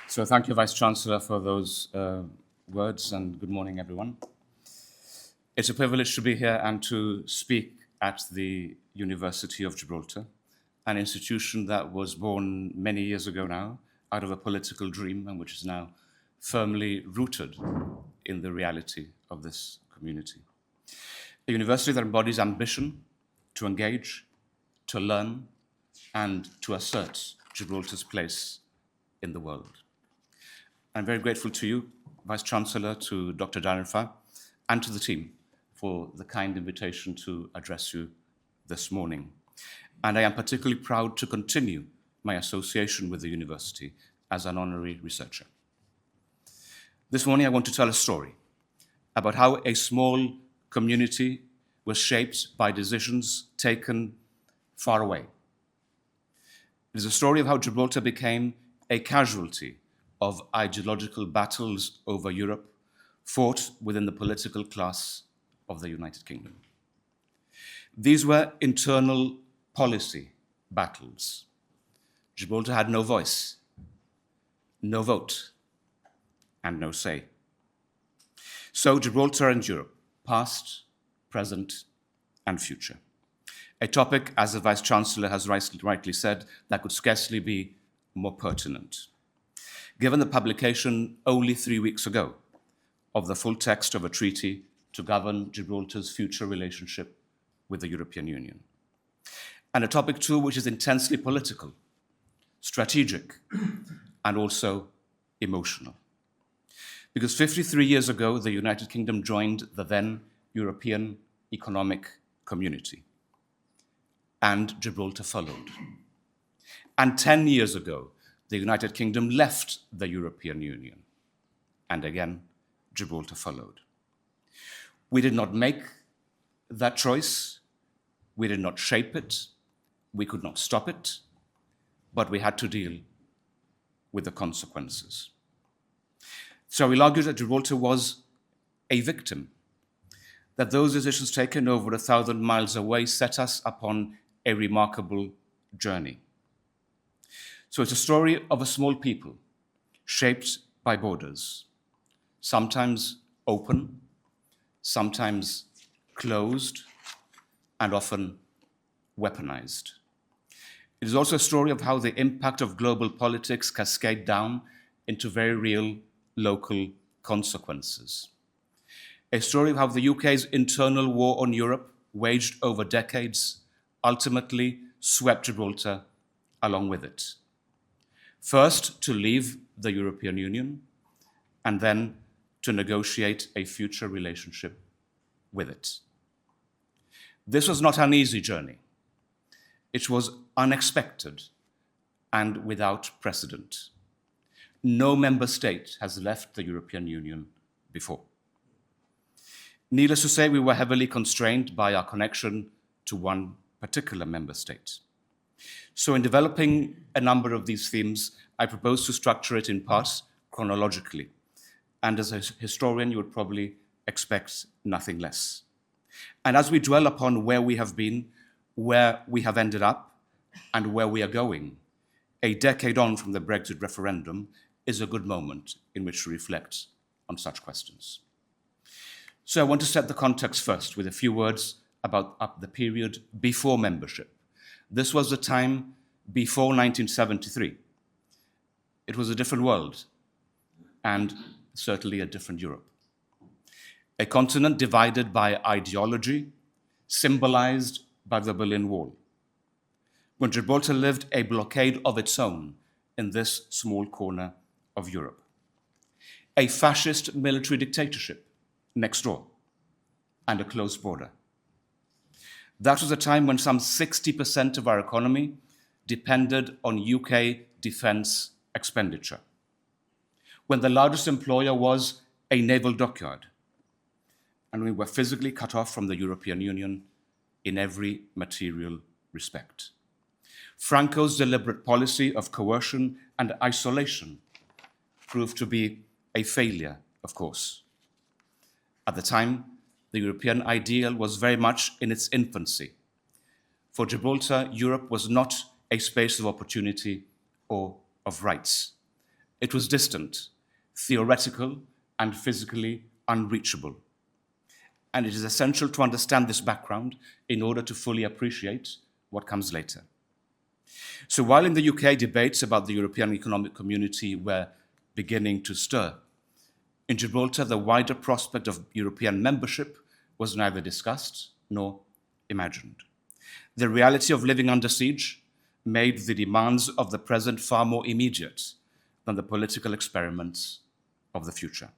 So thank you, Vice-Chancellor, for those words, and good morning, everyone. It's a privilege to be here and to speak at the University of Gibraltar, an institution that was born many years ago now out of a political dream and which is now firmly rooted in the reality of this community. A university that embodies ambition to engage, to learn, and to assert Gibraltar's place in the world. I'm very grateful to you, Vice-Chancellor, to Dr. Jarifa, and to the team for the kind invitation to address you this morning. And I am particularly proud to continue my association with the university as an honorary researcher. This morning, I want to tell a story about how a small community was shaped by decisions taken far away. It is a story of how Gibraltar became a casualty of ideological battles over Europe fought within the political class of the United Kingdom. These were internal policy battles. Gibraltar had no voice, no vote, and no say. So Gibraltar and Europe, past, present, and future. A topic, as the Vice-Chancellor has rightly said, that could scarcely be more pertinent, given the publication only 3 weeks ago of the full text of a treaty to govern Gibraltar's future relationship with the European Union. And a topic, too, which is intensely political, strategic, and also emotional. Because 53 years ago, the United Kingdom joined the then European Economic Community, and Gibraltar followed. And 10 years ago, the United Kingdom left the European Union, and again, Gibraltar followed. We did not make that choice, we did not shape it, we could not stop it, but we had to deal with the consequences. So we'll argue that Gibraltar was a victim, that those decisions taken over 1,000 miles away set us upon a remarkable journey. So it's a story of a small people shaped by borders, sometimes open, sometimes closed, and often weaponized. It is also a story of how the impact of global politics cascade down into very real local consequences. A story of how the UK's internal war on Europe, waged over decades, ultimately swept Gibraltar along with it. First, to leave the European Union, and then to negotiate a future relationship with it. This was not an easy journey. It was unexpected and without precedent. No member state has left the European Union before. Needless to say, we were heavily constrained by our connection to one particular member state. So in developing a number of these themes, I propose to structure it in parts chronologically. And as a historian, you would probably expect nothing less. And as we dwell upon where we have been, where we have ended up, and where we are going, a decade on from the Brexit referendum is a good moment in which to reflect on such questions. So I want to set the context first with a few words about the period before membership. This was the time before 1973. It was a different world, and certainly a different Europe. A continent divided by ideology, symbolized by the Berlin Wall, when Gibraltar lived a blockade of its own in this small corner of Europe. A fascist military dictatorship next door, and a closed border. That was a time when some 60% of our economy depended on UK defense expenditure, when the largest employer was a naval dockyard, and we were physically cut off from the European Union in every material respect. Franco's deliberate policy of coercion and isolation proved to be a failure, of course. At the time, the European ideal was very much in its infancy. For Gibraltar, Europe was not a space of opportunity or of rights. It was distant, theoretical, and physically unreachable. And it is essential to understand this background in order to fully appreciate what comes later. So while in the UK debates about the European Economic Community were beginning to stir, in Gibraltar the wider prospect of European membership was neither discussed nor imagined. The reality of living under siege made the demands of the present far more immediate than the political experiments of the future.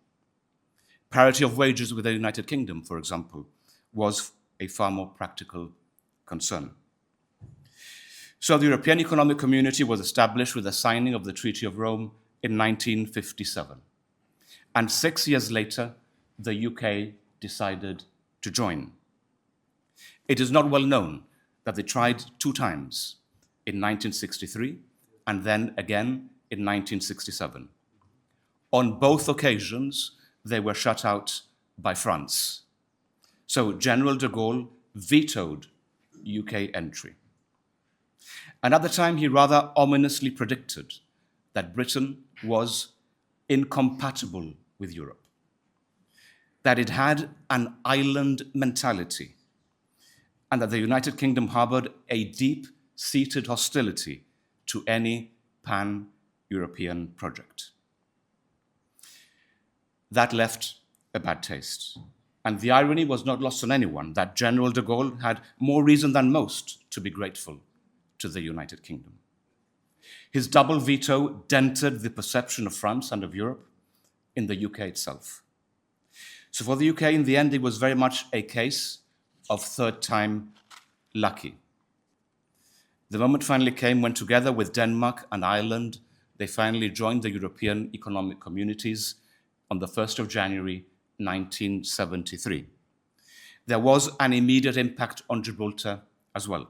Parity of wages with the United Kingdom, for example, was a far more practical concern. So the European Economic Community was established with the signing of the Treaty of Rome in 1957. And 6 years later, the UK decided to join. It is not well known that they tried 2 times, in 1963 and then again in 1967. On both occasions, they were shut out by France. So General de Gaulle vetoed UK entry. And at the time, he rather ominously predicted that Britain was incompatible with Europe, that it had an island mentality, and that the United Kingdom harbored a deep-seated hostility to any pan-European project. That left a bad taste. And the irony was not lost on anyone that General de Gaulle had more reason than most to be grateful to the United Kingdom. His double veto dented the perception of France and of Europe in the UK itself. So for the UK, in the end, it was very much a case of third time lucky. The moment finally came when, together with Denmark and Ireland, they finally joined the European Economic Communities on the 1st of January 1973. There was an immediate impact on Gibraltar as well.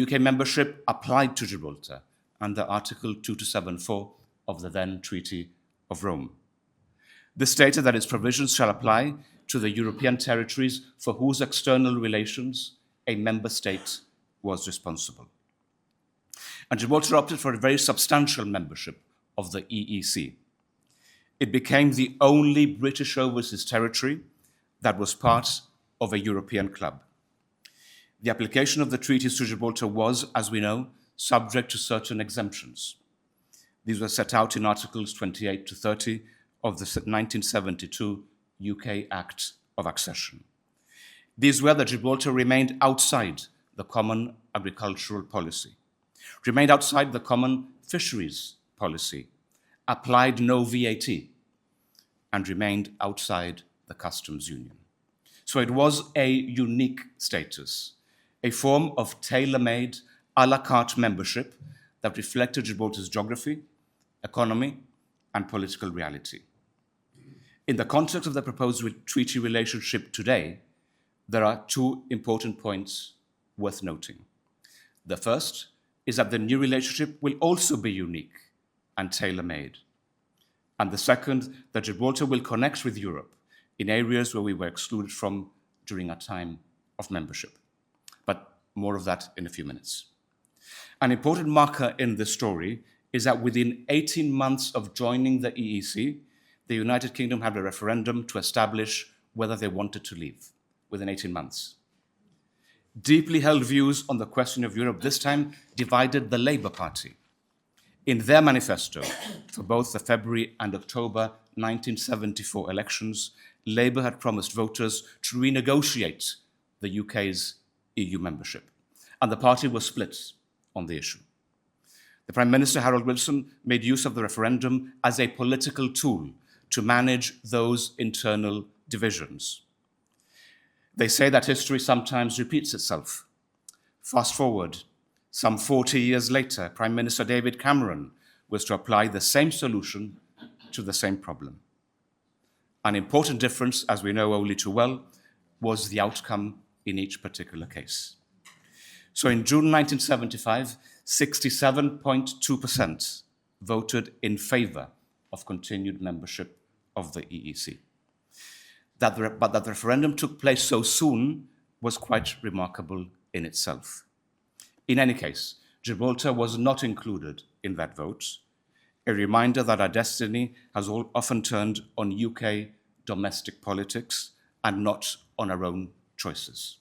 UK membership applied to Gibraltar under Article 2274 of the then Treaty of Rome. This stated that its provisions shall apply to the European territories for whose external relations a member state was responsible. And Gibraltar opted for a very substantial membership of the EEC. It became the only British overseas territory that was part of a European club. The application of the treaties to Gibraltar was, as we know, subject to certain exemptions. These were set out in Articles 28 to 30 of the 1972 UK Act of Accession. These were that Gibraltar remained outside the common agricultural policy, remained outside the common fisheries policy, applied no VAT, and remained outside the customs union. So it was a unique status, a form of tailor-made, a la carte membership that reflected Gibraltar's geography, economy, and political reality. In the context of the proposed treaty relationship today, there are 2 important points worth noting. The first is that the new relationship will also be unique and tailor-made. And the second, that Gibraltar will connect with Europe in areas where we were excluded from during our time of membership. But more of that in a few minutes. An important marker in this story is that within 18 months of joining the EEC, the United Kingdom had a referendum to establish whether they wanted to leave within 18 months. Deeply held views on the question of Europe this time divided the Labour Party. In their manifesto for both the February and October 1974 elections, Labour had promised voters to renegotiate the UK's EU membership, and the party was split on the issue. The Prime Minister, Harold Wilson, made use of the referendum as a political tool to manage those internal divisions. They say that history sometimes repeats itself. Fast forward, some 40 years later, Prime Minister David Cameron was to apply the same solution to the same problem. An important difference, as we know only too well, was the outcome in each particular case. So in June 1975, 67.2% voted in favor of continued membership of the EEC. But that the referendum took place so soon was quite remarkable in itself. In any case, Gibraltar was not included in that vote, a reminder that our destiny has often turned on UK domestic politics and not on our own choices.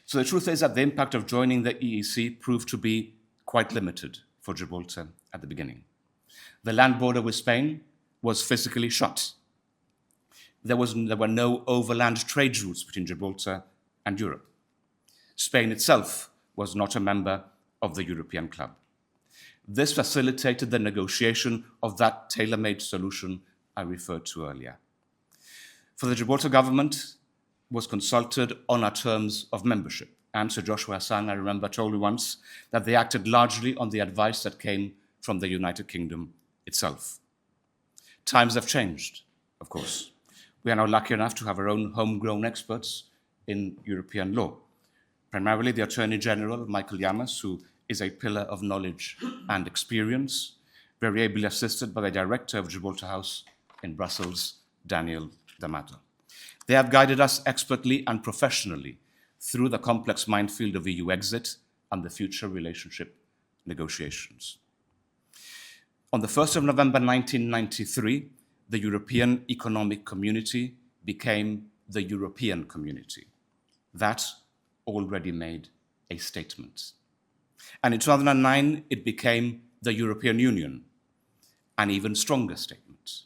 So the truth is that the impact of joining the EEC proved to be quite limited for Gibraltar at the beginning. The land border with Spain was physically shut. There were no overland trade routes between Gibraltar and Europe. Spain itself was not a member of the European Club. This facilitated the negotiation of that tailor-made solution I referred to earlier. For the Gibraltar government was consulted on our terms of membership. And Sir Joshua Hassan, I remember, told me once that they acted largely on the advice that came from the United Kingdom itself. Times have changed, of course. We are now lucky enough to have our own homegrown experts in European law, primarily the Attorney General, Michael Yamas, who is a pillar of knowledge and experience, very ably assisted by the Director of Gibraltar House in Brussels, Daniel D'Amato. They have guided us expertly and professionally through the complex minefield of EU exit and the future relationship negotiations. On the 1st of November 1993, the European Economic Community became the European Community. That already made a statement. And in 2009, it became the European Union, an even stronger statement.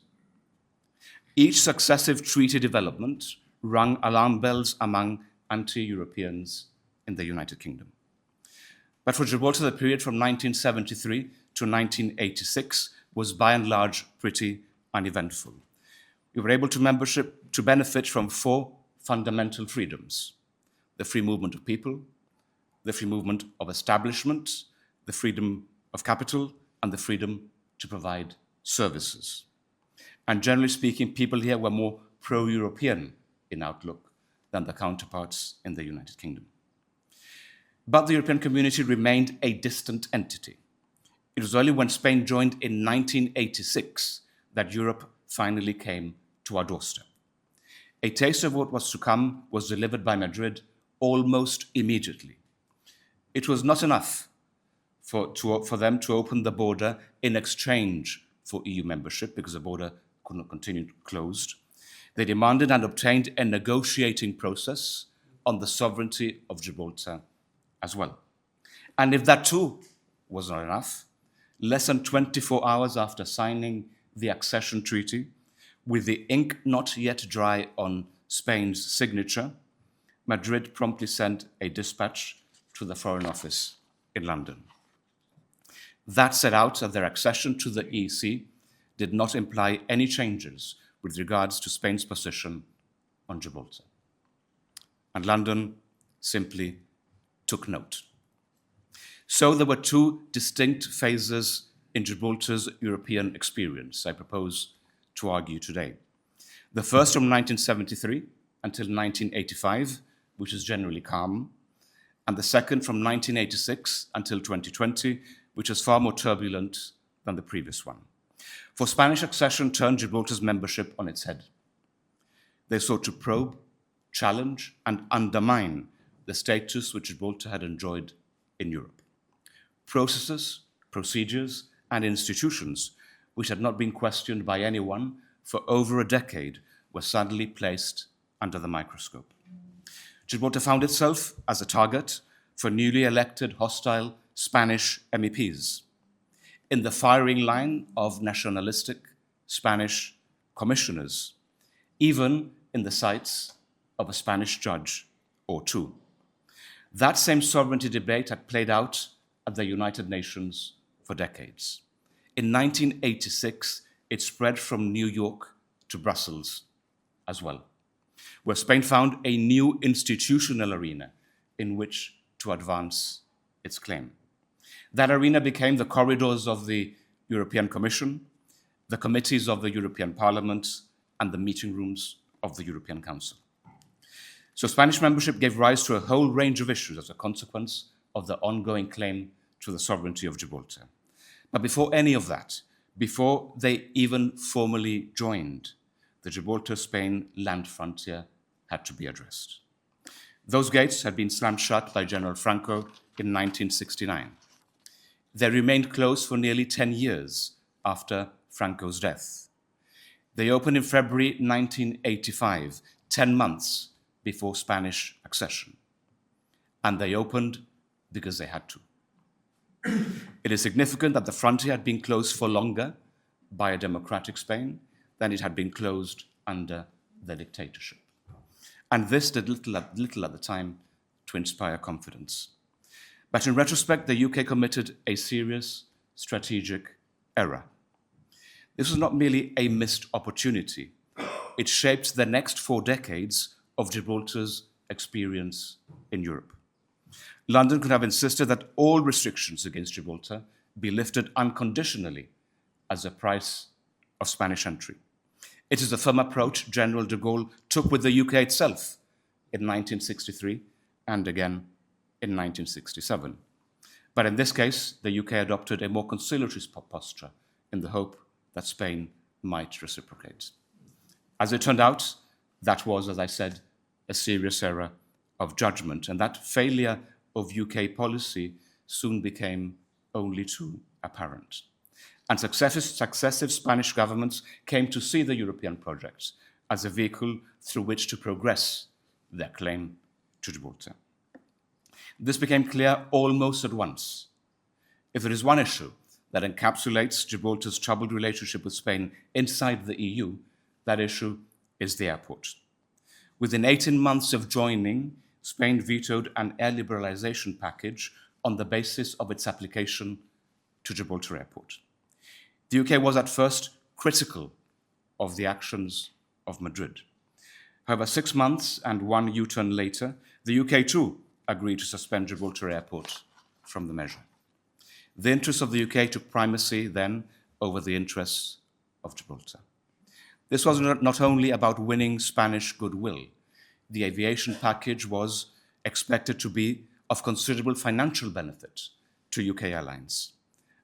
Each successive treaty development rung alarm bells among anti-Europeans in the United Kingdom. But for Gibraltar, the period from 1973 to 1986 was by and large pretty uneventful. We were able to benefit from four fundamental freedoms: the free movement of people, the free movement of establishment, the freedom of capital, and the freedom to provide services. And generally speaking, people here were more pro-European in outlook than the counterparts in the United Kingdom. But the European community remained a distant entity. It was only when Spain joined in 1986 that Europe finally came to our doorstep. A taste of what was to come was delivered by Madrid almost immediately. It was not enough for them to open the border in exchange for EU membership, because the border could not continue closed. They demanded and obtained a negotiating process on the sovereignty of Gibraltar as well. And if that too was not enough, less than 24 hours after signing the accession treaty, with the ink not yet dry on Spain's signature, Madrid promptly sent a dispatch to the Foreign Office in London. That set out that their accession to the EEC did not imply any changes with regards to Spain's position on Gibraltar. And London simply took note. So there were two distinct phases in Gibraltar's European experience I propose to argue today. The first from 1973 until 1985, which is generally calm, and the second from 1986 until 2020, which is far more turbulent than the previous one. For Spanish accession turned Gibraltar's membership on its head. They sought to probe, challenge, and undermine the status which Gibraltar had enjoyed in Europe. Processes, procedures, and institutions which had not been questioned by anyone for over a decade were suddenly placed under the microscope. Gibraltar found itself as a target for newly elected hostile Spanish MEPs, in the firing line of nationalistic Spanish commissioners, even in the sights of a Spanish judge or two. That same sovereignty debate had played out at the United Nations for decades. In 1986, it spread from New York to Brussels as well, where Spain found a new institutional arena in which to advance its claim. That arena became the corridors of the European Commission, the committees of the European Parliament, and the meeting rooms of the European Council. So Spanish membership gave rise to a whole range of issues as a consequence of the ongoing claim to the sovereignty of Gibraltar. But before any of that, before they even formally joined, the Gibraltar-Spain land frontier had to be addressed. Those gates had been slammed shut by General Franco in 1969. They remained closed for nearly 10 years after Franco's death. They opened in February 1985, 10 months before Spanish accession. And they opened because they had to. It is significant that the frontier had been closed for longer by a democratic Spain than it had been closed under the dictatorship. And this did little at the time to inspire confidence. But in retrospect, the UK committed a serious strategic error. This was not merely a missed opportunity. It shaped the next 4 decades of Gibraltar's experience in Europe. London could have insisted that all restrictions against Gibraltar be lifted unconditionally as a price of Spanish entry. It is the firm approach General de Gaulle took with the UK itself in 1963 and again in 1967. But in this case, the UK adopted a more conciliatory posture in the hope that Spain might reciprocate. As it turned out, that was, as I said, a serious error of judgment, and that failure of UK policy soon became only too apparent. And successive Spanish governments came to see the European project as a vehicle through which to progress their claim to Gibraltar. This became clear almost at once. If there is one issue that encapsulates Gibraltar's troubled relationship with Spain inside the EU, that issue is the airport. Within 18 months of joining, Spain vetoed an air liberalization package on the basis of its application to Gibraltar Airport. The UK was at first critical of the actions of Madrid. However, 6 months and 1 U-turn later, the UK too agreed to suspend Gibraltar Airport from the measure. The interests of the UK took primacy then over the interests of Gibraltar. This was not only about winning Spanish goodwill. The aviation package was expected to be of considerable financial benefit to UK airlines.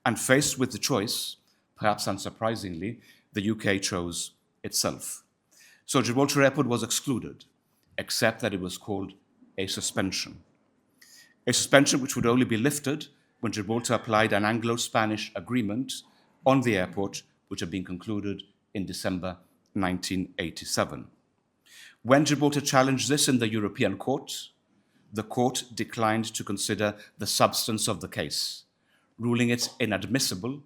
And faced with the choice, perhaps unsurprisingly, the UK chose itself. So Gibraltar Airport was excluded, except that it was called a suspension. A suspension which would only be lifted when Gibraltar applied an Anglo-Spanish agreement on the airport, which had been concluded in December 1987. When Gibraltar challenged this in the European Court, the court declined to consider the substance of the case, ruling it inadmissible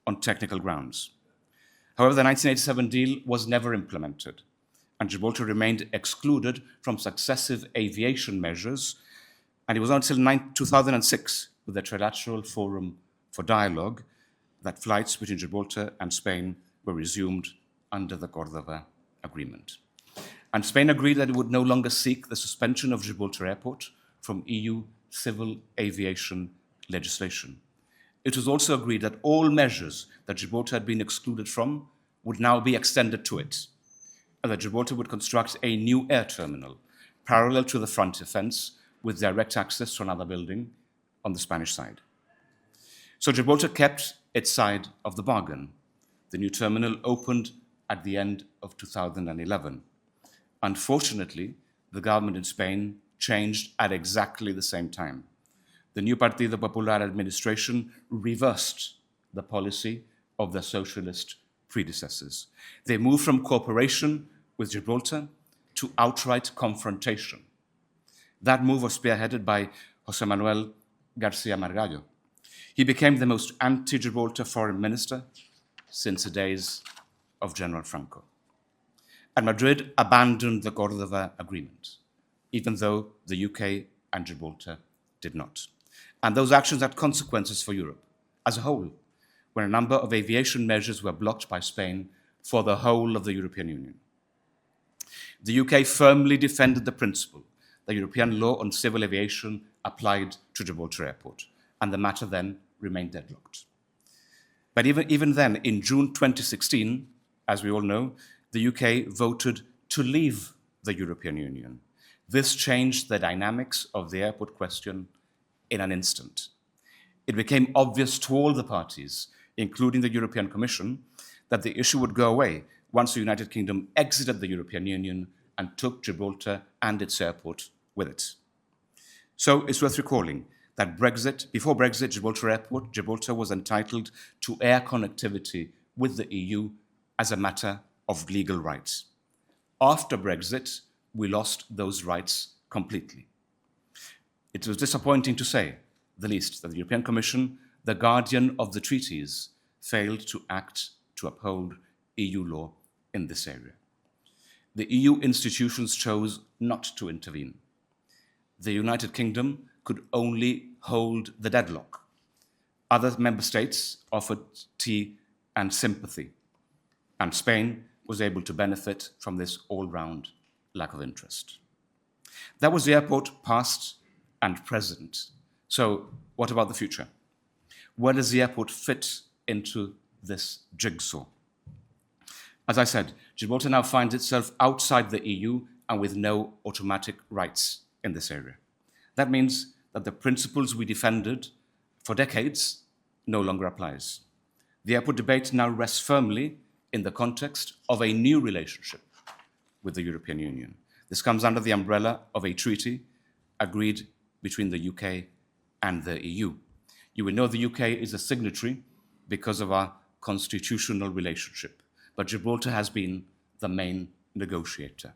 on technical grounds. However, the 1987 deal was never implemented, and Gibraltar remained excluded from successive aviation measures, and it was not until 2006, with the Trilateral Forum for Dialogue, that flights between Gibraltar and Spain were resumed under the Córdoba Agreement. And Spain agreed that it would no longer seek the suspension of Gibraltar Airport from EU civil aviation legislation. It was also agreed that all measures that Gibraltar had been excluded from would now be extended to it, and that Gibraltar would construct a new air terminal parallel to the frontier fence with direct access to another building on the Spanish side. So Gibraltar kept its side of the bargain. The new terminal opened at the end of 2011. Unfortunately, the government in Spain changed at exactly the same time. The new Partido Popular administration reversed the policy of their socialist predecessors. They moved from cooperation with Gibraltar to outright confrontation. That move was spearheaded by José Manuel Garcia Margallo. He became the most anti-Gibraltar foreign minister since the days of General Franco. And Madrid abandoned the Córdoba Agreement, even though the UK and Gibraltar did not. And those actions had consequences for Europe as a whole, when a number of aviation measures were blocked by Spain for the whole of the European Union. The UK firmly defended the principle that European law on civil aviation applied to Gibraltar Airport, and the matter then remained deadlocked. But even then, in June 2016, as we all know, the UK voted to leave the European Union. This changed the dynamics of the airport question in an instant. It became obvious to all the parties, including the European Commission, that the issue would go away once the United Kingdom exited the European Union and took Gibraltar and its airport with it. So it's worth recalling that before Brexit, Gibraltar Airport, Gibraltar was entitled to air connectivity with the EU as a matter of legal rights. After Brexit, we lost those rights completely. It was disappointing to say the least that the European Commission, the guardian of the treaties, failed to act to uphold EU law in this area. The EU institutions chose not to intervene. The United Kingdom could only hold the deadlock. Other member states offered tea and sympathy, and Spain was able to benefit from this all-round lack of interest. That was the airport past and present. So what about the future? Where does the airport fit into this jigsaw? As I said, Gibraltar now finds itself outside the EU and with no automatic rights in this area. That means that the principles we defended for decades no longer applies. The airport debate now rests firmly in the context of a new relationship with the European Union. This comes under the umbrella of a treaty agreed between the UK and the EU. You will know the UK is a signatory because of our constitutional relationship, but Gibraltar has been the main negotiator.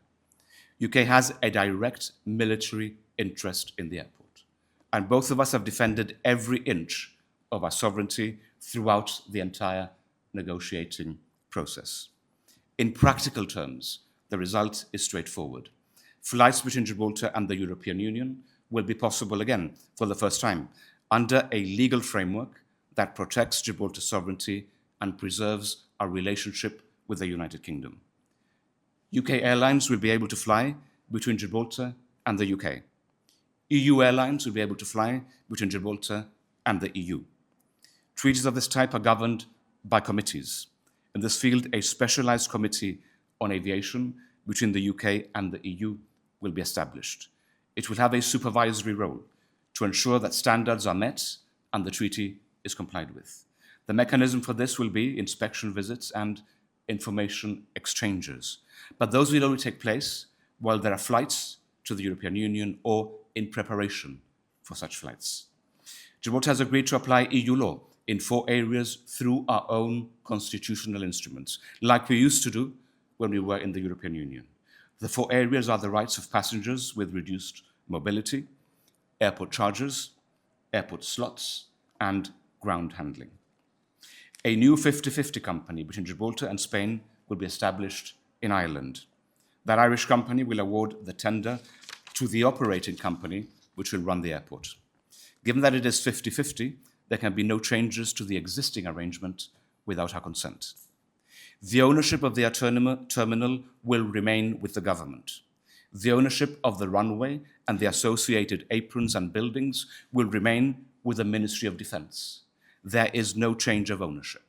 UK has a direct military interest in the airport, and both of us have defended every inch of our sovereignty throughout the entire negotiating process. In practical terms, the result is straightforward. Flights between Gibraltar and the European Union will be possible again for the first time under a legal framework that protects Gibraltar's sovereignty and preserves our relationship with the United Kingdom. UK airlines will be able to fly between Gibraltar and the UK. EU airlines will be able to fly between Gibraltar and the EU. Treaties of this type are governed by committees. In this field, a specialized committee on aviation between the UK and the EU will be established. It will have a supervisory role to ensure that standards are met and the treaty is complied with. The mechanism for this will be inspection visits and information exchanges, but those will only take place while there are flights to the European Union or in preparation for such flights. Gibraltar has agreed to apply EU law in 4 areas through our own constitutional instruments, like we used to do when we were in the European Union. The 4 areas are the rights of passengers with reduced mobility, airport charges, airport slots, and ground handling. A new 50-50 company between Gibraltar and Spain will be established in Ireland. That Irish company will award the tender to the operating company which will run the airport. Given that it is 50-50, there can be no changes to the existing arrangement without our consent. The ownership of the terminal will remain with the government. The ownership of the runway and the associated aprons and buildings will remain with the Ministry of Defence. There is no change of ownership.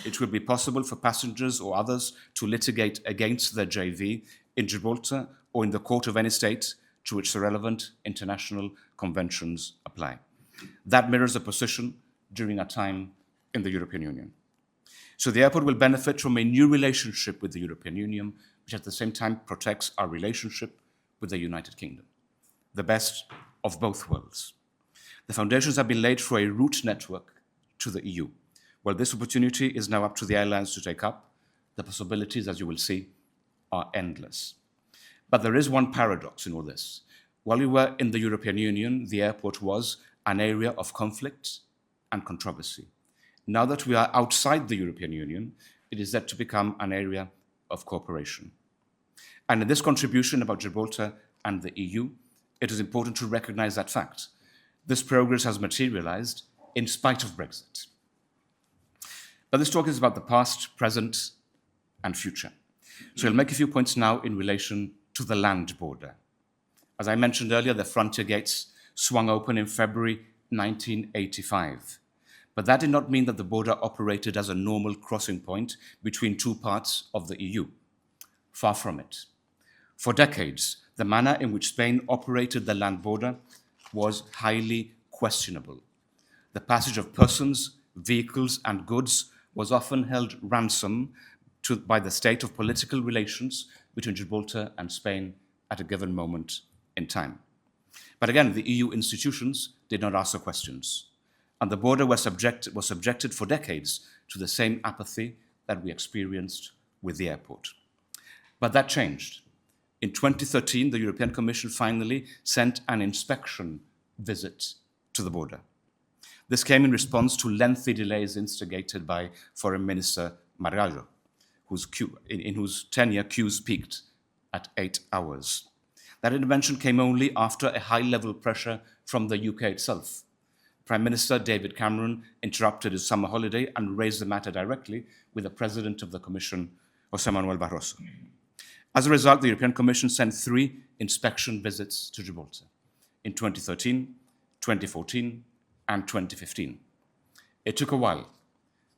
It will be possible for passengers or others to litigate against their JV in Gibraltar or in the court of any state to which the relevant international conventions apply. That mirrors the position during our time in the European Union. So the airport will benefit from a new relationship with the European Union, which at the same time protects our relationship with the United Kingdom, the best of both worlds. The foundations have been laid for a route network to the EU. Well, this opportunity is now up to the airlines to take up. The possibilities, as you will see, are endless. But there is one paradox in all this. While we were in the European Union, the airport was an area of conflict and controversy. Now that we are outside the European Union, it is set to become an area of cooperation. And in this contribution about Gibraltar and the EU, it is important to recognize that fact. This progress has materialized in spite of Brexit. But this talk is about the past, present, and future. So I'll make a few points now in relation to the land border. As I mentioned earlier, the frontier gates swung open in February 1985. But that did not mean that the border operated as a normal crossing point between 2 parts of the EU. Far from it. For decades, the manner in which Spain operated the land border was highly questionable. The passage of persons, vehicles, and goods was often held ransom by the state of political relations between Gibraltar and Spain at a given moment in time. But again, the EU institutions did not answer questions, and the border was subjected for decades to the same apathy that we experienced with the airport. But that changed. In 2013, the European Commission finally sent an inspection visit to the border. This came in response to lengthy delays instigated by Foreign Minister Margallo, in whose tenure queues peaked at 8 hours. That intervention came only after a high-level pressure from the UK itself. Prime Minister David Cameron interrupted his summer holiday and raised the matter directly with the President of the Commission, José Manuel Barroso. As a result, the European Commission sent 3 inspection visits to Gibraltar in 2013, 2014, and 2015. It took a while,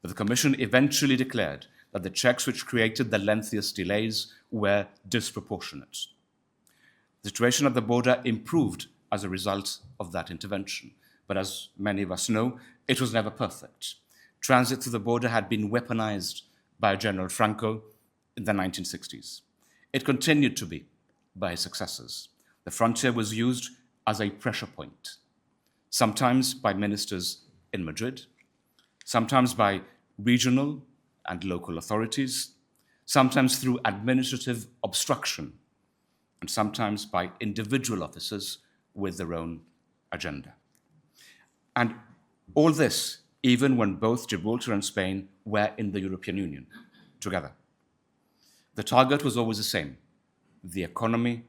but the Commission eventually declared that the checks which created the lengthiest delays were disproportionate. The situation at the border improved as a result of that intervention, but as many of us know, it was never perfect. Transit through the border had been weaponized by General Franco in the 1960s. It continued to be by his successors. The frontier was used as a pressure point, sometimes by ministers in Madrid, sometimes by regional and local authorities, sometimes through administrative obstruction, and sometimes by individual officers with their own agenda. And all this, even when both Gibraltar and Spain were in the European Union together. The target was always the same: the economy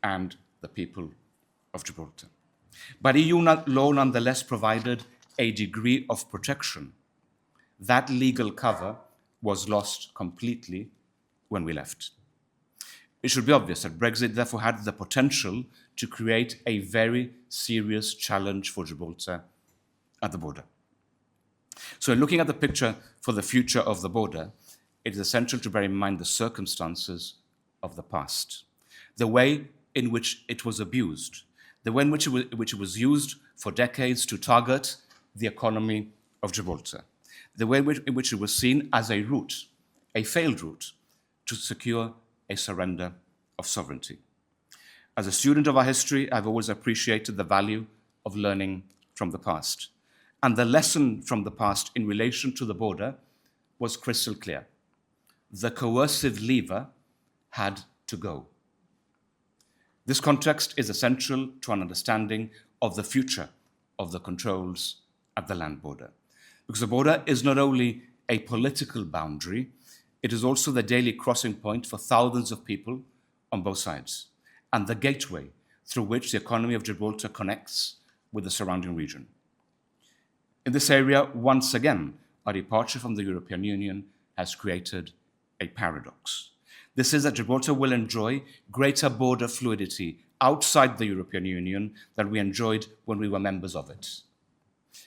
and the people of Gibraltar. But EU law nonetheless provided a degree of protection. That legal cover was lost completely when we left. It should be obvious that Brexit therefore had the potential to create a very serious challenge for Gibraltar at the border. So in looking at the picture for the future of the border, it is essential to bear in mind the circumstances of the past, the way in which it was abused, the way in which it was used for decades to target the economy of Gibraltar, the way in which it was seen as a route, a failed route, to secure a surrender of sovereignty. As a student of our history, I've always appreciated the value of learning from the past. And the lesson from the past in relation to the border was crystal clear. The coercive lever had to go. This context is essential to an understanding of the future of the controls at the land border. Because the border is not only a political boundary, it is also the daily crossing point for thousands of people on both sides, and the gateway through which the economy of Gibraltar connects with the surrounding region. In this area, once again, our departure from the European Union has created a paradox. This is that Gibraltar will enjoy greater border fluidity outside the European Union than we enjoyed when we were members of it.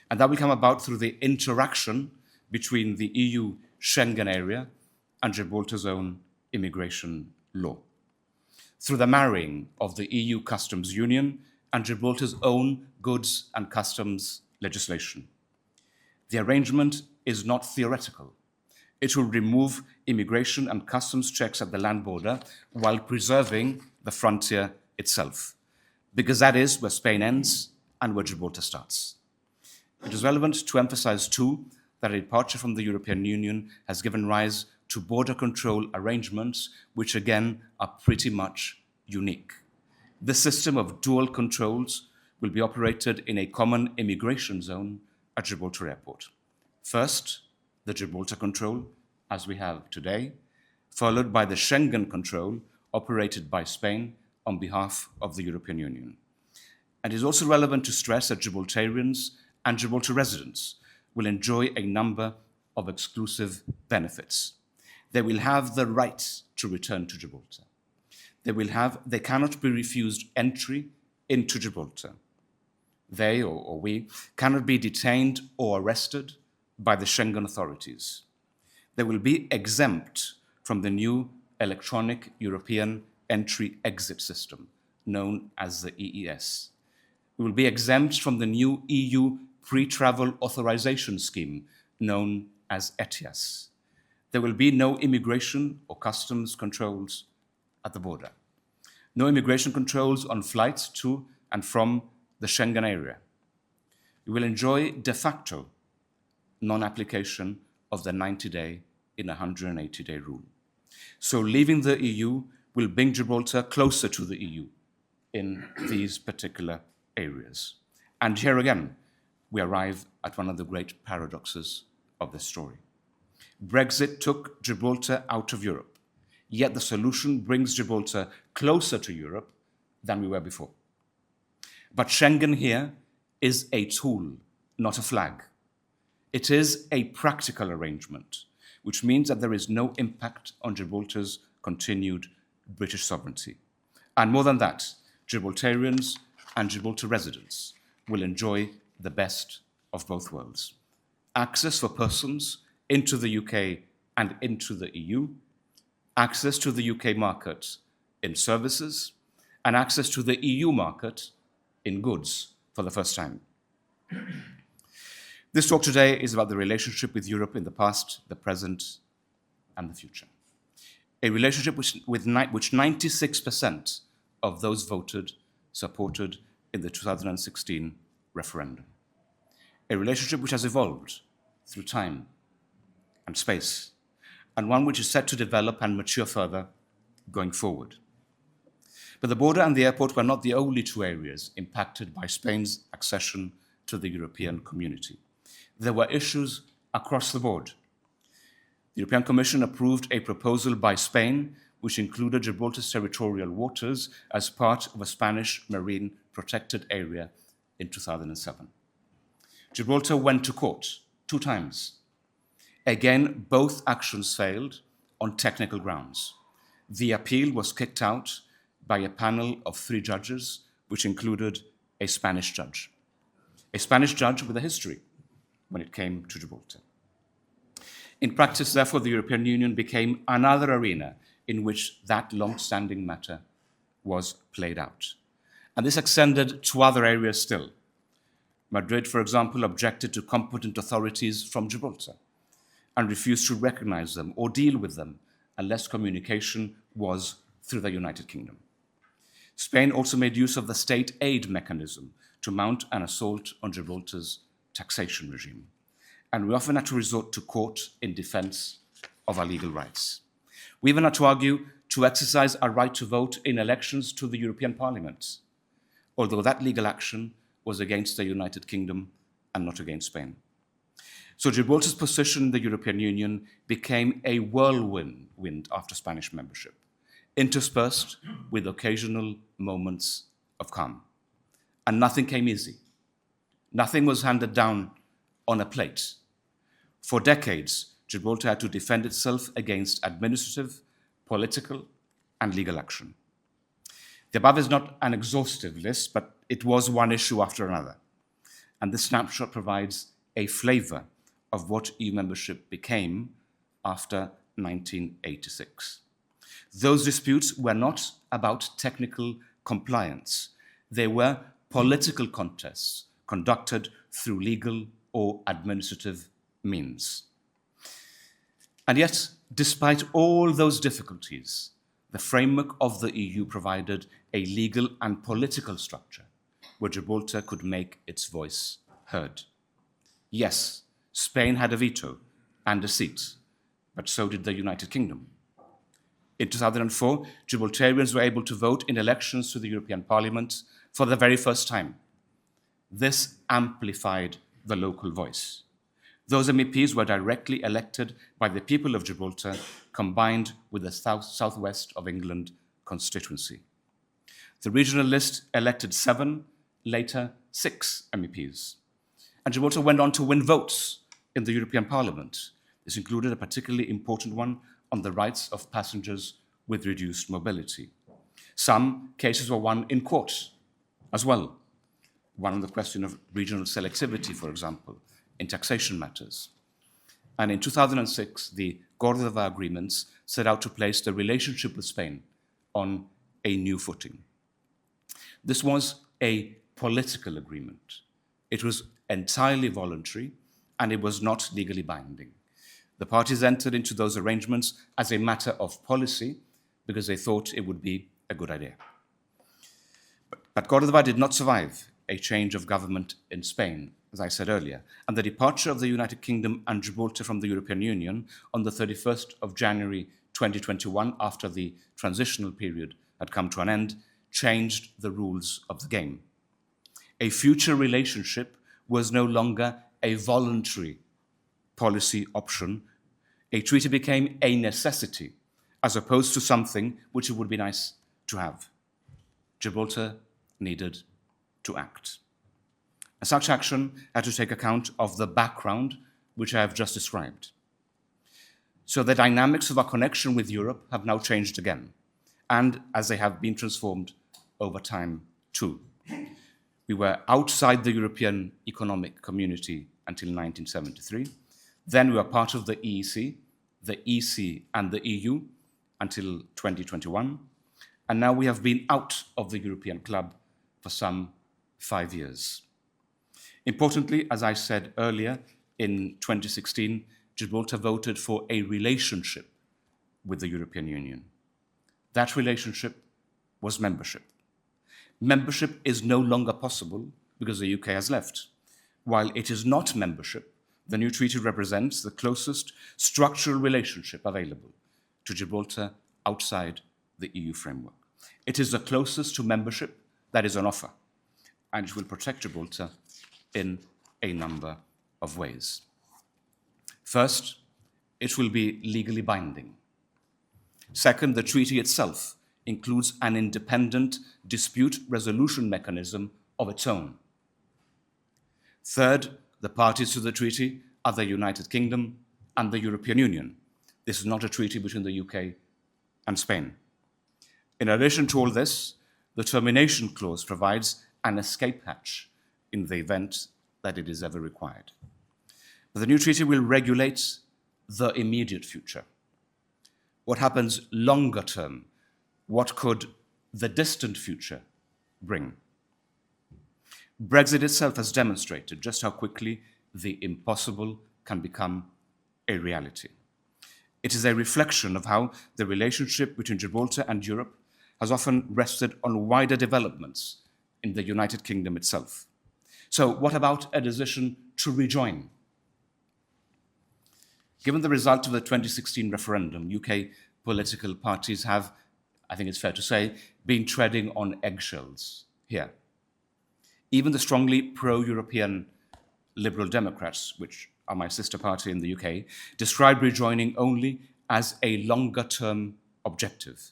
And that will come about through the interaction between the EU Schengen area and Gibraltar's own immigration law, through the marrying of the EU customs union and Gibraltar's own goods and customs legislation. The arrangement is not theoretical. It will remove immigration and customs checks at the land border while preserving the frontier itself, because that is where Spain ends and where Gibraltar starts. It is relevant to emphasize, too, that a departure from the European Union has given rise to border control arrangements, which again are pretty much unique. This system of dual controls will be operated in a common immigration zone at Gibraltar Airport. First, the Gibraltar control, as we have today, followed by the Schengen control operated by Spain on behalf of the European Union. And it is also relevant to stress that Gibraltarians and Gibraltar residents will enjoy a number of exclusive benefits. They will have the right to return to Gibraltar. They cannot be refused entry into Gibraltar. They, or we, cannot be detained or arrested by the Schengen authorities. They will be exempt from the new electronic European entry-exit system, known as the EES. We will be exempt from the new EU pre-travel authorization scheme, known as ETIAS. There will be no immigration or customs controls at the border. No immigration controls on flights to and from the Schengen area. We will enjoy de facto non-application of the 90-day in a 180-day rule. So leaving the EU will bring Gibraltar closer to the EU in these particular areas. And here again, we arrive at one of the great paradoxes of this story. Brexit took Gibraltar out of Europe, yet the solution brings Gibraltar closer to Europe than we were before. But Schengen here is a tool, not a flag. It is a practical arrangement, which means that there is no impact on Gibraltar's continued British sovereignty. And more than that, Gibraltarians and Gibraltar residents will enjoy the best of both worlds. Access for persons into the UK and into the EU, access to the UK market in services, and access to the EU market in goods for the first time. This talk today is about the relationship with Europe in the past, the present, and the future. A relationship which 96% of those voted supported in the 2016 referendum. A relationship which has evolved through time and space, and one which is set to develop and mature further going forward. But the border and the airport were not the only two areas impacted by Spain's accession to the European community. There were issues across the board. The European Commission approved a proposal by Spain which included Gibraltar's territorial waters as part of a Spanish marine protected area in 2007. Gibraltar went to court 2 times. Again, both actions failed on technical grounds. The appeal was kicked out by a panel of 3 judges, which included a Spanish judge with a history when it came to Gibraltar. In practice, therefore, the European Union became another arena in which that long-standing matter was played out. And this extended to other areas still. Madrid, for example, objected to competent authorities from Gibraltar and refused to recognize them or deal with them unless communication was through the United Kingdom. Spain also made use of the state aid mechanism to mount an assault on Gibraltar's taxation regime. And we often had to resort to court in defense of our legal rights. We even had to argue to exercise our right to vote in elections to the European Parliament, although that legal action was against the United Kingdom and not against Spain. So Gibraltar's position in the European Union became a whirlwind after Spanish membership, interspersed with occasional moments of calm. And nothing came easy. Nothing was handed down on a plate. For decades, Gibraltar had to defend itself against administrative, political, and legal action. The above is not an exhaustive list, but it was one issue after another. And this snapshot provides a flavor of what EU membership became after 1986. Those disputes were not about technical compliance. They were political contests conducted through legal or administrative means. And yet, despite all those difficulties, the framework of the EU provided a legal and political structure where Gibraltar could make its voice heard. Yes, Spain had a veto and a seat, but so did the United Kingdom. In 2004, Gibraltarians were able to vote in elections to the European Parliament for the very first time. This amplified the local voice. Those MEPs were directly elected by the people of Gibraltar, combined with the southwest of England constituency. The regional list elected 7, later 6 MEPs. And Gibraltar went on to win votes in the European Parliament. This included a particularly important one on the rights of passengers with reduced mobility. Some cases were won in court as well. One on the question of regional selectivity, for example, in taxation matters. And in 2006, the Córdoba agreements set out to place the relationship with Spain on a new footing. This was a political agreement. It was entirely voluntary, and it was not legally binding. The parties entered into those arrangements as a matter of policy because they thought it would be a good idea. But Córdoba did not survive a change of government in Spain as I said earlier, and the departure of the United Kingdom and Gibraltar from the European Union on the 31st of January 2021, after the transitional period had come to an end, changed the rules of the game. A future relationship was no longer a voluntary policy option. A treaty became a necessity, as opposed to something which it would be nice to have. Gibraltar needed to act. And such action had to take account of the background which I have just described. So the dynamics of our connection with Europe have now changed again, and as they have been transformed over time too. We were outside the European Economic Community until 1973. Then we were part of the EEC, the EC, and the EU until 2021. And now we have been out of the European club for some 5 years. Importantly, as I said earlier, in 2016, Gibraltar voted for a relationship with the European Union. That relationship was membership. Membership is no longer possible because the UK has left. While it is not membership, the new treaty represents the closest structural relationship available to Gibraltar outside the EU framework. It is the closest to membership that is on offer, and it will protect Gibraltar in a number of ways. First, it will be legally binding. Second, the treaty itself includes an independent dispute resolution mechanism of its own. Third, the parties to the treaty are the United Kingdom and the European Union. This is not a treaty between the UK and Spain. In addition to all this, the termination clause provides an escape hatch in the event that it is ever required. But the new treaty will regulate the immediate future. What happens longer term? What could the distant future bring? Brexit itself has demonstrated just how quickly the impossible can become a reality. It is a reflection of how the relationship between Gibraltar and Europe has often rested on wider developments in the United Kingdom itself. So what about a decision to rejoin? Given the result of the 2016 referendum, UK political parties have, I think it's fair to say, been treading on eggshells here. Even the strongly pro-European Liberal Democrats, which are my sister party in the UK, describe rejoining only as a longer-term objective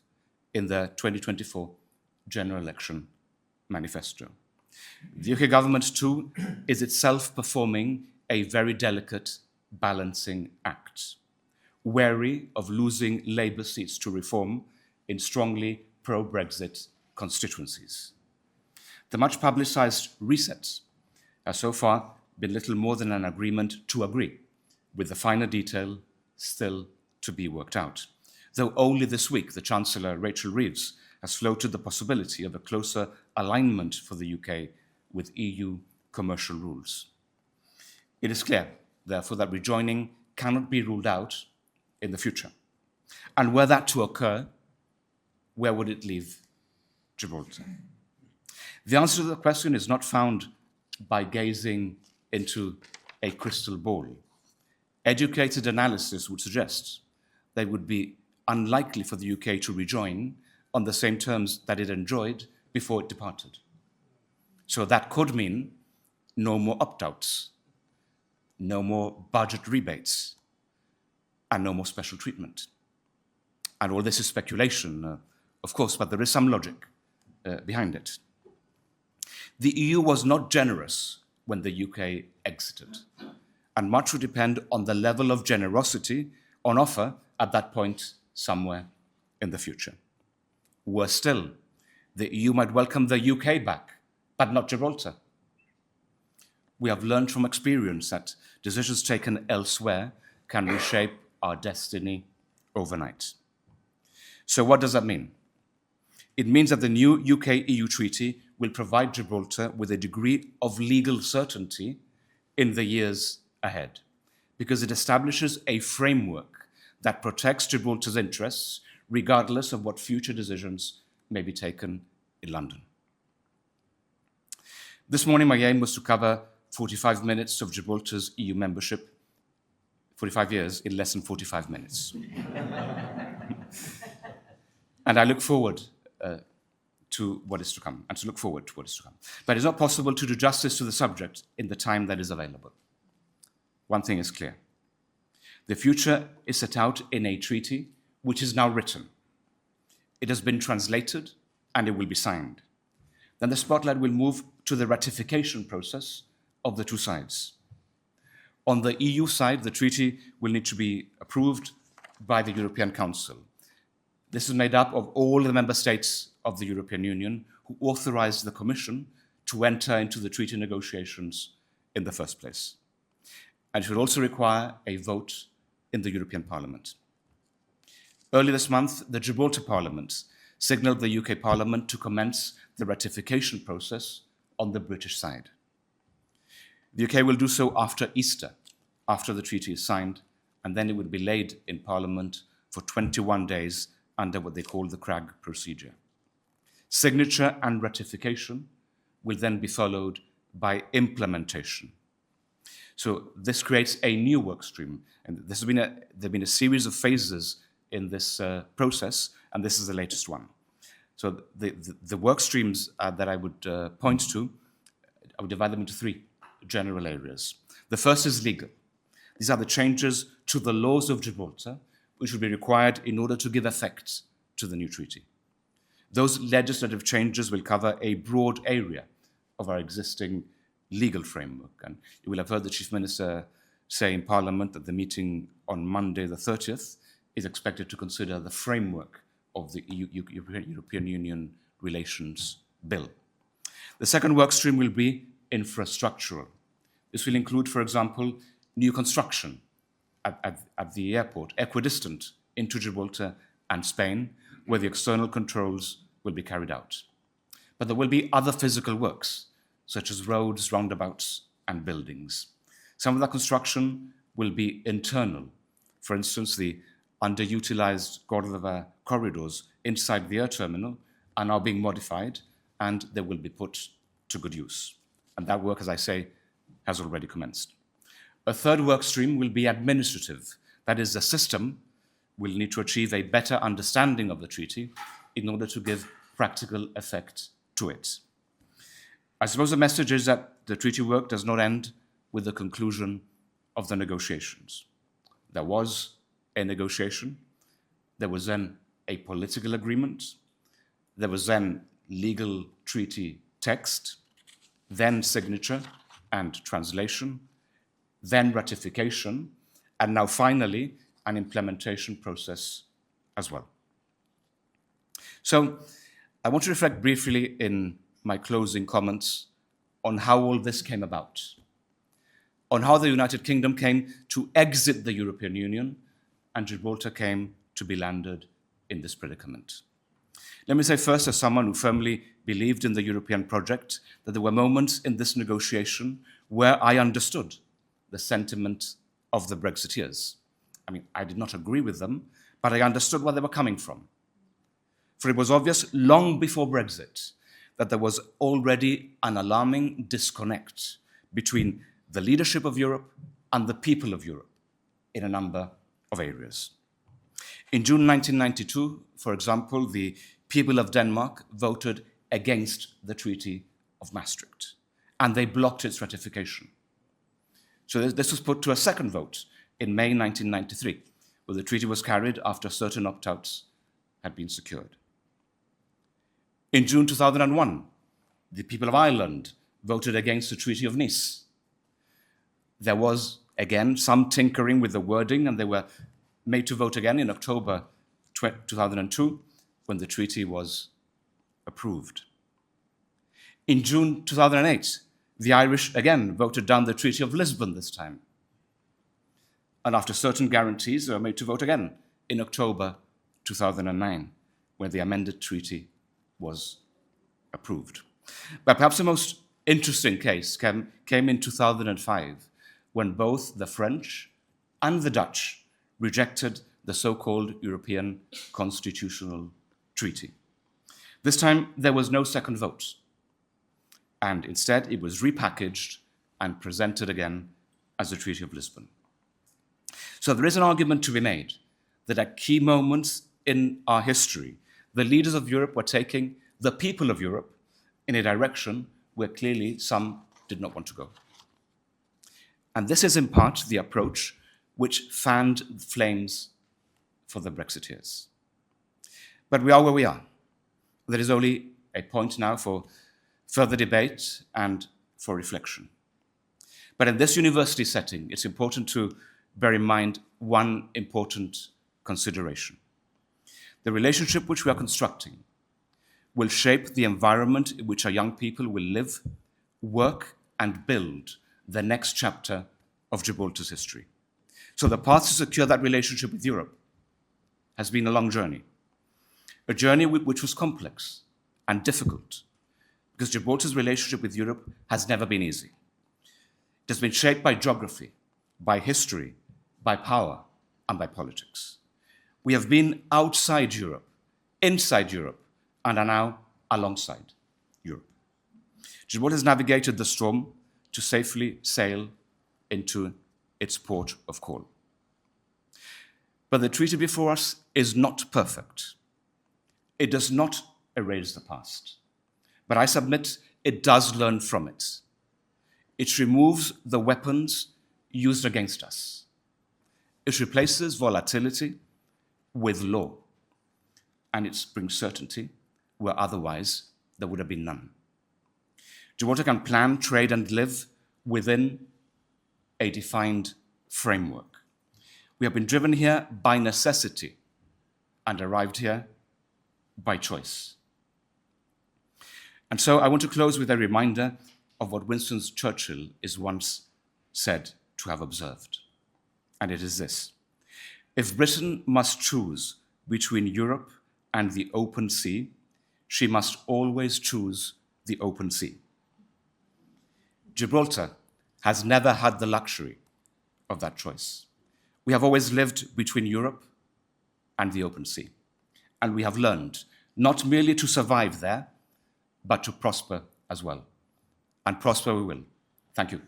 in the 2024 general election manifesto. The UK government, too, is itself performing a very delicate balancing act, wary of losing Labour seats to reform in strongly pro-Brexit constituencies. The much publicised reset has so far been little more than an agreement to agree, with the finer detail still to be worked out. Though only this week, the Chancellor, Rachel Reeves, has floated the possibility of a closer alignment for the UK with EU commercial rules. It is clear, therefore, that rejoining cannot be ruled out in the future. And were that to occur, where would it leave Gibraltar? The answer to the question is not found by gazing into a crystal ball. Educated analysis would suggest that it would be unlikely for the UK to rejoin on the same terms that it enjoyed before it departed. So that could mean no more opt-outs, no more budget rebates, and no more special treatment. And all this is speculation, of course, but there is some logic behind it. The EU was not generous when the UK exited, and much would depend on the level of generosity on offer at that point somewhere in the future. Worse still, the EU might welcome the UK back, but not Gibraltar. We have learned from experience that decisions taken elsewhere can reshape our destiny overnight. So what does that mean? It means that the new UK-EU treaty will provide Gibraltar with a degree of legal certainty in the years ahead, because it establishes a framework that protects Gibraltar's interests regardless of what future decisions may be taken in London. This morning, my aim was to cover 45 minutes of Gibraltar's EU membership, 45 years in less than 45 minutes. And I look forward to what is to come, and to look forward to what is to come. But it's not possible to do justice to the subject in the time that is available. One thing is clear. The future is set out in a treaty which is now written. It has been translated and it will be signed. Then the spotlight will move to the ratification process of the two sides. On the EU side, the treaty will need to be approved by the European Council. This is made up of all the member states of the European Union who authorized the Commission to enter into the treaty negotiations in the first place. And it will also require a vote in the European Parliament. Early this month, the Gibraltar Parliament signalled the UK Parliament to commence the ratification process on the British side. The UK will do so after Easter, after the treaty is signed, and then it will be laid in Parliament for 21 days under what they call the CRAG procedure. Signature and ratification will then be followed by implementation. So this creates a new work stream, and there have been a series of phases in this process, and this is the latest one. So the work streams that I would point to, I would divide them into three general areas. The first is legal. These are the changes to the laws of Gibraltar, which will be required in order to give effect to the new treaty. Those legislative changes will cover a broad area of our existing legal framework. And you will have heard the Chief Minister say in Parliament that the meeting on Monday the 30th is expected to consider the framework of the European Union Relations Bill. The second work stream will be infrastructural. This will include, for example, new construction at the airport, equidistant into Gibraltar and Spain, where the external controls will be carried out. But there will be other physical works, such as roads, roundabouts, and buildings. Some of that construction will be internal. For instance, the underutilized Cordova corridors inside the air terminal are now being modified, and they will be put to good use. And that work, as I say, has already commenced. A third work stream will be administrative. That is, the system will need to achieve a better understanding of the treaty in order to give practical effect to it. I suppose the message is that the treaty work does not end with the conclusion of the negotiations. There was a negotiation, there was then a political agreement, there was then legal treaty text, then signature and translation, then ratification, and now finally an implementation process as well. So I want to reflect briefly in my closing comments on how all this came about, on how the United Kingdom came to exit the European Union and Gibraltar came to be landed in this predicament. Let me say first, as someone who firmly believed in the European project, that there were moments in this negotiation where I understood the sentiment of the Brexiteers. I mean, I did not agree with them, but I understood where they were coming from. For it was obvious long before Brexit that there was already an alarming disconnect between the leadership of Europe and the people of Europe in a number of areas. In June 1992, for example, the people of Denmark voted against the Treaty of Maastricht, and they blocked its ratification. So this was put to a second vote in May 1993, where the treaty was carried after certain opt-outs had been secured. In June 2001, the people of Ireland voted against the Treaty of Nice. There was, again, some tinkering with the wording, and they were made to vote again in October 2002, when the treaty was approved. In June 2008, the Irish again voted down the Treaty of Lisbon this time. And after certain guarantees, they were made to vote again in October 2009, when the amended treaty was approved. But perhaps the most interesting case came in 2005, when both the French and the Dutch rejected the so-called European Constitutional Treaty. This time, there was no second vote, and instead it was repackaged and presented again as the Treaty of Lisbon. So there is an argument to be made that at key moments in our history, the leaders of Europe were taking the people of Europe in a direction where clearly some did not want to go. And this is in part the approach which fanned flames for the Brexiteers. But we are where we are. There is only a point now for further debate and for reflection. But in this university setting, it's important to bear in mind one important consideration. The relationship which we are constructing will shape the environment in which our young people will live, work, and build the next chapter of Gibraltar's history. So the path to secure that relationship with Europe has been a long journey, a journey which was complex and difficult, because Gibraltar's relationship with Europe has never been easy. It has been shaped by geography, by history, by power, and by politics. We have been outside Europe, inside Europe, and are now alongside Europe. Gibraltar has navigated the storm to safely sail into its port of call. But the treaty before us is not perfect. It does not erase the past, but I submit it does learn from it. It removes the weapons used against us. It replaces volatility with law, and it brings certainty where otherwise there would have been none. Gibraltar can plan, trade, and live within a defined framework. We have been driven here by necessity and arrived here by choice. And so I want to close with a reminder of what Winston Churchill is once said to have observed. And it is this: if Britain must choose between Europe and the open sea, she must always choose the open sea. Gibraltar has never had the luxury of that choice. We have always lived between Europe and the open sea. And we have learned not merely to survive there, but to prosper as well. And prosper we will. Thank you.